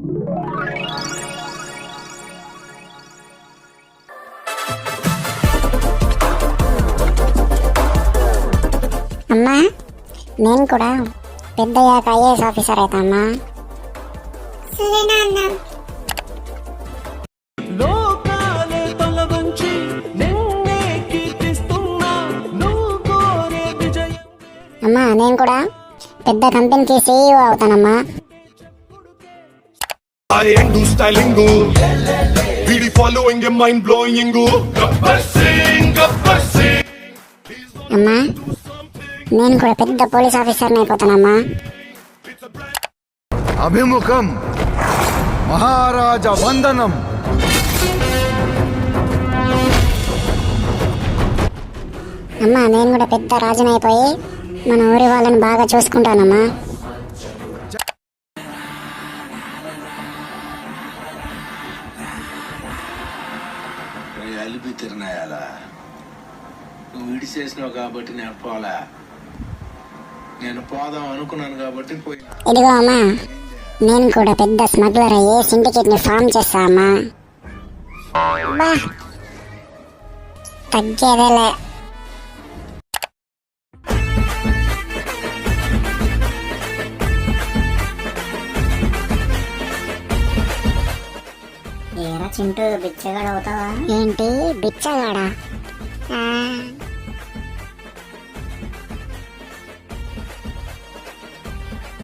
అమ్మా, నేను కూడా పెద్దయ్యాక ఐఏఎస్ ఆఫీసర్ అవుతా అమ్మా. సరేనా అన్న? అమ్మా, నేను కూడా పెద్ద కంపెనీకి CEO అవుతానమ్మా. I am do styling go. Really following a mind blowing go. Gabbar Singh. అమ్మా, నేను కూడా పెద్ద పోలీస్ ఆఫీసర్ని అయిపోతానమ్మా. అభిముఖం మహారాజ వందనం. అమ్మా, నేను కూడా పెద్ద రాజుని అయిపోయి మన ఊరి వాళ్ళని బాగా చూసుకుంటానమ్మా. అలిపి తిరణాయాలా నువ్వు విడిచేసినావు కాబట్టి నేను పోలా. నేను పోదాం అనుకున్నాను కాబట్టి పోయినా. ఇదిగో అమ్మా, నేను కూడా పెద్ద స్మగ్లర్ అయ్యి సిండికేట్ ని ఫామ్ చేస్తా అమ్మా. బా తగ్గేదేలే. ఏరా చింటూ, బిచ్చగాడు అవుతావా? ఏంటి బిచ్చగాడా?